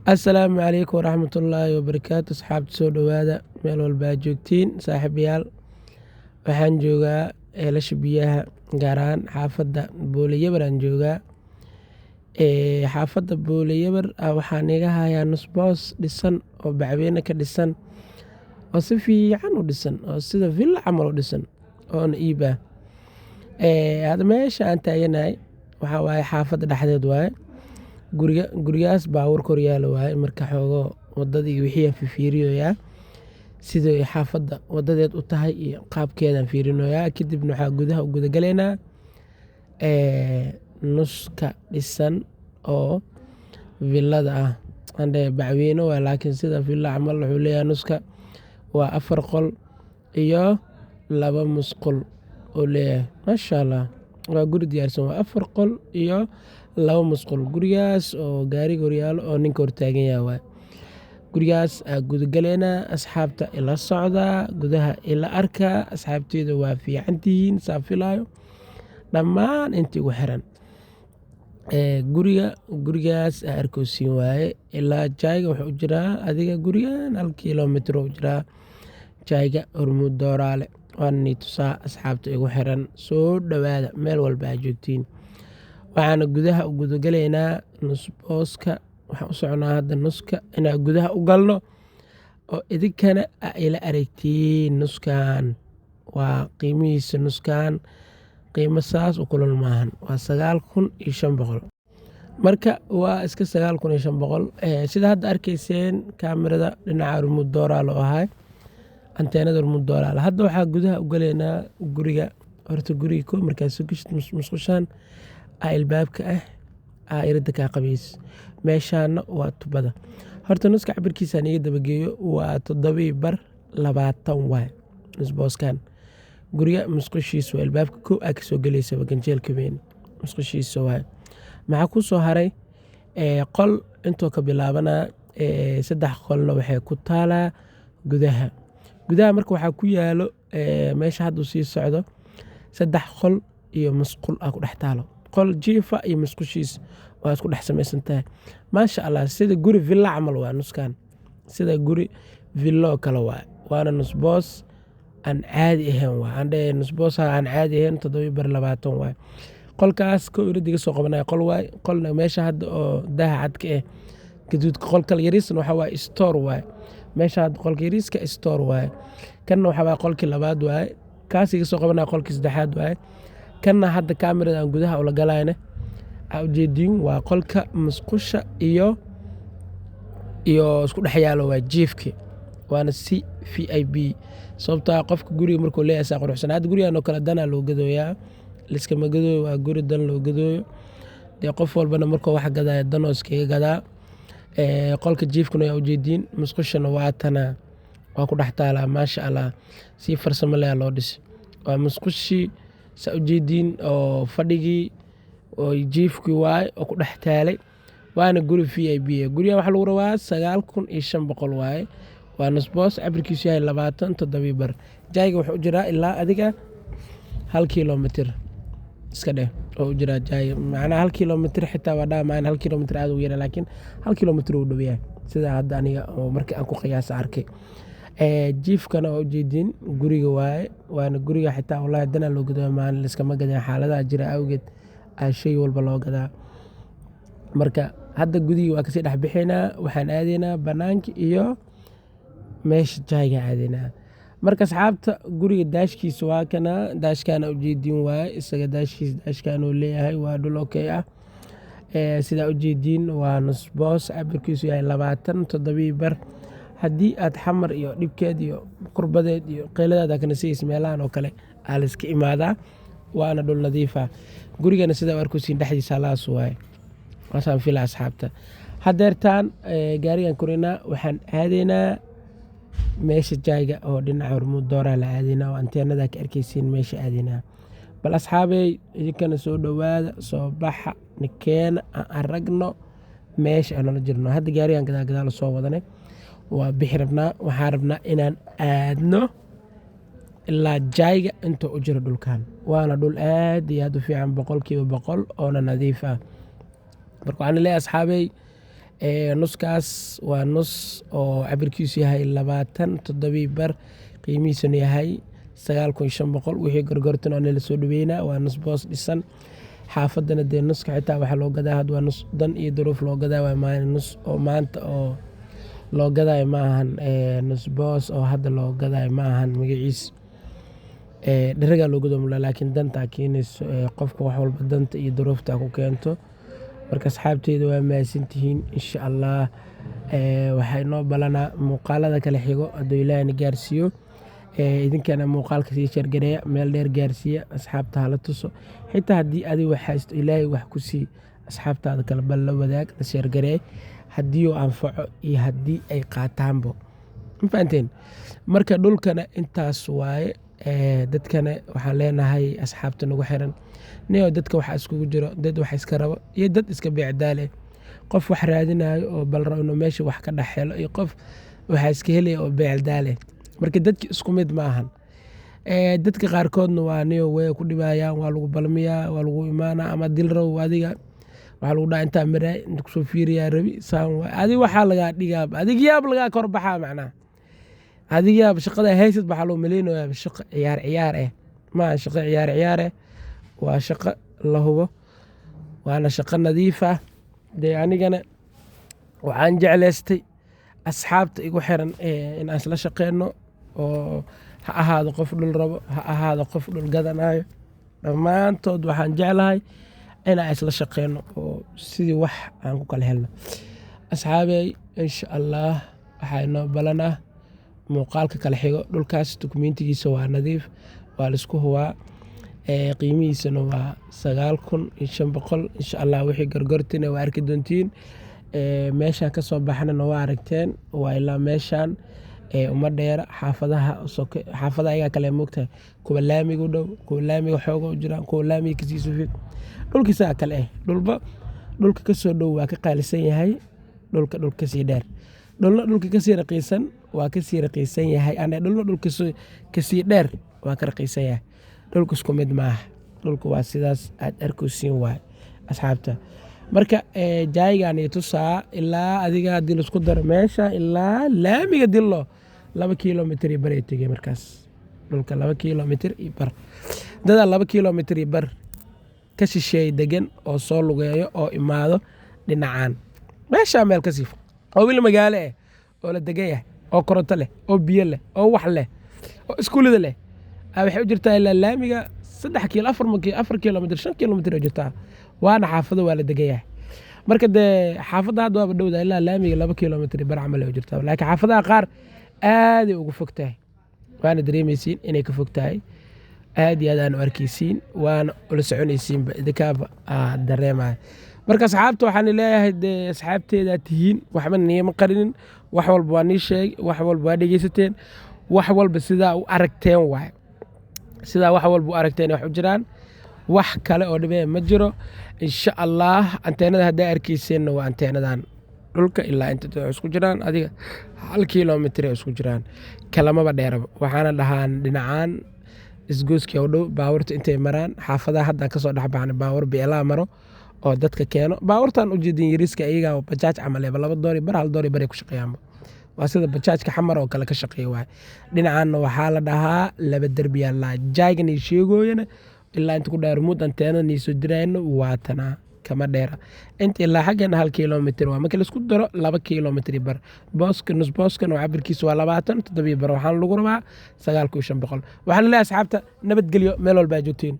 Asalaamu calaykum waraxmatullaahi wabarakaatu. Asxaabta soo dhowaada meel walba aad joogtiin saaxiibayaal. Waxaan joogaa ceelasha biyaha, gaar ahaan xaafadda Boole-Yabar aan joogaa. Xaafadda Boole-Yabar waxaan iga hayaa nus boos dhisan oo bacweyne ka dhisan, oo si fiican u dhisan, oo sida villa camal u dhisan, oona iib ah. Hadda meesha aan taaganahay waxaa waaye xaafadda dhexdeed waaye. Gurigaas baabuur kor yaalo waaye. Marka xoogo wadadii wixii aan fiiriyoyaa sida ay xaafadda wadadeed u tahay iyo qaabkeedaan fiirinoyaa. Kadibna waxaa gudaha u gudagalaynaa nuska dhisan oo villada ah. Andhe bacweyne waa, laakiin sida villa camal wuxuu leeyahay nuska waa 4 qol iyo 2 musqul oo leeyahay. Maasha Allah, waa guri diyaarsan, waa 4 qol iyo 2 musqul. Gurigaas oo gaariga horyaalo oo ninka hortaagan yahay waaye. Gurigaas aan gudagalaynaa. Asxaabta ila socdaa, gudaha ila arkaa. Asxaabteyda waa fiican tihiin saan filaayo, dhammaan intii ugu xiran. Gurigaas aan arkaysiin waaye. Ilaa jayga wuxuu u jiraa adiga gurigan 1 kiiloomitir u jiraa. Jayga Hormuud Dooraale waan nii tusaa. Asxaabta igu xiran soo dhowaada meel walba aad joogtiin. Waxaana gudaha u gudagalaynaa nus booska. Waxaan u soconaa hadda nuska inaan gudaha u galno oo idinkana ila aragtiin. Nuskan waa qiimihiisa, nuskan qiimo saas u kulul maahan, waa 9,500. marka waa iska 9,500. Sida hadda arkayseen kaamirada dhinaca Hormuud Dooraale oo ahay, anteenada Hormuud Dooraale. Hadda waxaa gudaha u galaynaa guriga. Horta guriga ko markaad soo gashid musqushaan albaabka ah iridda kaa qabays. Meeshaana waa tubada. Horta nuska cabirkiisaan iga dabageeyo waa 7x20 waaye nus booskan. Guriga musqushiisa waa albaabka ko aa ka soo galaysa ganjeelka weyn, musqushiisa waaye. Maxaa ku soo haray qol intoo ka bilaabanaa 3 qolna waxay ku taalaa gudaha. Gudaha marka waxaa ku yaalo meesha hadda sii socdo 3 qol iyo musqul aa ku dhex taalo. Qol jiifa iyo musqushiisa waa isku dhex samaysantahay. Maasha Allah, sida guri villa camal waa nuskan. Sida guri villo kale waa. Waana nus boos aan caadi ahayn waa. Andhe nus boos aan caadi ahayn 7x20 waaye. Qolkaas ko iriddiga soo qabanaya qol waaye. Qolna meesha hadda oo daha cadka gaduudka. Qolka yariisna waxaa waaye store waaye. Meesha hadda qolka yariiska store waaye. Kanna waxaa waaye qolkii labaad waaye. Kaas iga soo qabanaya qolkii saddexaad waaye. Kanna hadda kaamirada aan gudaha ula galayna aa ujeediin waa qolka musqusha iyo isku dhex yaalo waa jiifki. Waana si VIP. Sababtoo ah qofka guriga markuu leeyahay saa quruxsan. Hadda gurigan oo kale danaa loo gadooyaa. Liskama gadooyo, waa guri dan loo gadooyo. Dee qof walbana markuu wax gadaayo danoo iskaga gadaa. Qolka jiifkuna yaa ujeediin. Musqushana waa tana waa ku dhex taalaa. Maasha Allah, si farsamo leh loo dhis. Waa musqushii saa ujeediin oo fadhigii oo jiifkii waaye oo ku dhex taalay. Waana guri VIP. Guriga waxa lagu rabaa 9,500 waaye. Waa nus boos cabirkiisu yahay 27 bar. Jayga wuxuu u jiraa ilaa adiga 1 kiiloomitir iska dheh oo u jiraa jayga. Macnaha 1 kiiloomitir xitaa waa dhamaan 1 kiiloomitir aad ugu yara, laakiin 1 kiiloomitir uu dhow yahay. Sida hadda aniga oo markii aan ku qiyaas arkay. Jiifkana waa ujeediin guriga waaye. Waana guriga xitaa wallahi danaa loo gadooyo maalin liskama gadaan. Xaaladaha jira awgeed shay walba loo gadaa. Marka hadda gudihii waa kasii dhex bixinaa. Waxaan aadaynaa banaanka iyo meesha jayga aadaynaa. Marka asxaabta guriga daashkiisa waa kana. Daashkaana ujeediin waaye. Isaga daashkaan uu leeyahay waa dhul okay ah. Sida ujeediin waa nus boos cabirkiisu yahay 27 bar. Haddii aad xamar iyo dhibkeed iyo kurbadeed iyo qeyladaada kana siiyeysa meelahan oo kale aa la iska imaadaa. Waana dhul nadiif ah. Gurigana sida arkaysiin dhexdiisa laas waaye. Waasaan filaa asxaabta. Hadeertaan gaarigan korinaa waxaan aadaynaa meesha jayga oo dhinaca Hormuud Dooraale aadaynaa oo anteenada ka arkaysiin meesha aadaynaa. Bal asxaabey idinkana soo dhowaada, soo baxa, nikeena aan aragno meesha aan la jirno. Hadda gaarigan gadaal soo wadanay. Waa bixi rabnaa. Waxaan rabnaa inaan aadno ilaa jayga inta u jiro dhulkan. Waana dhul aad iyo aad u fiican 100% oona nadiif ah. Marka waxaan leeyahay asxaabey nuskaas waa nus oo cabirkiisu yahay 27 bar qiimihiisuna yahay 9,500 wixii gorgortan oo nala soo dhaweynaa waa nus boos dhisan xaafadana dee nuska xitaa waxaa loo gadaa had waa nus dan iyo duruuf loo gadaa waa maalin nus oo maanta oo loo gadaayo ma ahan nus boos oo hadda loo gadaayo ma ahan magaciis dharagaa loo gadoomula laakiin dantaa keenayso qofka wax walba danta iyo duruufta ku keento marka asxaabteyda waa mahadsantihiin insha allah waxay noo balanaa muuqaalada kale xigo hadduu ilaahayna gaarsiiyo idinkana muuqaalka sii shargareeya meel dheer gaarsiiya asxaabta hala tuso xitaa haddii adiga wax haysto ilaahay wax ku sii asxaabtaada kale bal la wadaag la shargareey haddii uu anfaco iyo haddii ay qaataanbo ma fahanteen marka dhulkana intaas waaye dadkana waxaan leenahay asxaabta nagu xiran niyo dadka waxa iskugu jiro dad wax iska rabo iyo dad iska beecdaale qof wax raadinayo oo bal rabo inuu meesha wax ka dhaxelo iyo qof waxa iska helaya oo beecdaale marka dadki isku mid ma ahan dadka qaarkoodna waa niyo way ku dhibayaan waa lagu balmiyaa waa lagu imaanaa ama dil raw adiga waxaa lagu dhaha intaa maraa inta kusoo fiiriyaa rabi saan waay adig waxaa lagaa dhigaa adig yaab lagaa kor baxaa macnaha adig yaab shaqada haysad waxaa loo maleynayaa shaqo ciyaar ma shaqo ciyaar waa shaqo la hubo waana shaqo nadiif ah dee anigana waxaan jeclaystay asxaabta igu xiran inaan isla shaqeyno oo ha ahaado qof dhul rabo ha ahaado qof dhul gadanayo dhammaantood waxaan jeclahay inaan isla shaqeyno oo sidii wax aan ku kala helno asxaabey insha allah waxaa inoo balanaa muuqaalka kala xigo dhulkaas dukumentigiisa waa nadiif waa laisku hubaa qiimihiisana waa 9,500 insha allah wixii gorgortina waa arki doontiin meeshaan ka soo baxnana waa aragteen waa ilaa meeshaan uma dheera xaafadaha ayagaa kale moogtahay kuwa laamiga u dhow kuwa laamiga xooga u jiraan kuwa laamiga kasii sufid dhulkiisaa kale dhulka kasoo dhow waa ka qaalisan yahay dhulka kasii dheer dhulna dhulka kasii raqiisan waa kasii raqiisan yahay dhulna dhulka kasii dheer waa ka raqiisan yahay dhulka isku mid maaha dhulka waa sidaas aad arkaysiin waay asxaabta marka jaayigaan iyo tusaa ilaa adiga haddii laisku daro meesha ilaa laamiga dilo 2 kilomitir iyo bar ay tegey markaas dhulka 2 kilomitir iyo bar dadaa 2 kilomitir iyo bar ka shisheey degan oo soo lugeeyo oo imaado dhinacaan meeshaa meel ka siifo oo wili magaalo oo la degan yahay oo koronto leh oo biyo leh oo wax leh oo iskuulada leh waxay u jirtaa ilaa laamiga 4 kilomitir 5 kilomitir oo jirtaa waana xaafado waa la degan yahay marka dee xaafadda hadda waaba dhowda ilaa laamiga 2 kilomitir bar camal ay jirtaa laakiin xaafadaha qaar aaday ugu fog tahay waana dareemaysiin inay ka fog tahay aad iyo aad aan u arkaysiin waana ula soconaysiinba idinkaaba dareemaya marka asxaabta waxaan leeyahay dee asxaabteeda tihiin waxba niima qarinin wax walba waa nii sheeg wax walba waa dhegeysateen wax walba sidaa u aragteen waay sidaa wax walba u aragteen wax u jiraan wax kale oo dhibee ma jiro insha allah anteenada haddaa arkayseenna waa anteenadan dhulka ilaa inta isku jiraan adiga 1 kilomitir ay isku jiraan kalamaba dheeraba waxaana dhahaan dhinacaan isgooskii u dhow baabuurta intay maraan xaafadaha haddaan kasoo dhex baxnay baabuur beelaa maro oo dadka keeno baabuurtan u jeedin yariiska iyagaa bajaaj camal $2 bar $1 bar ay ku shaqeeyaanba waa sida bajaajka xamar oo kale ka shaqeeya waay dhinacaanna waxaa la dhahaa 2 derbiyaa laa jaagan ay sheegooyana ilaa inta ku dheer mud anteenada niisoo dirayno waa tanaa kama dheera inta ilaa xaggana 1 kilomitir waa marka laisku daro 2 kilomitir bar nus booskan oo cabirkiisa waa 27 bar waxaan lagu rabaa 9,500 waxaan leeyahay asxaabta nabadgelyo meel walba joogtiin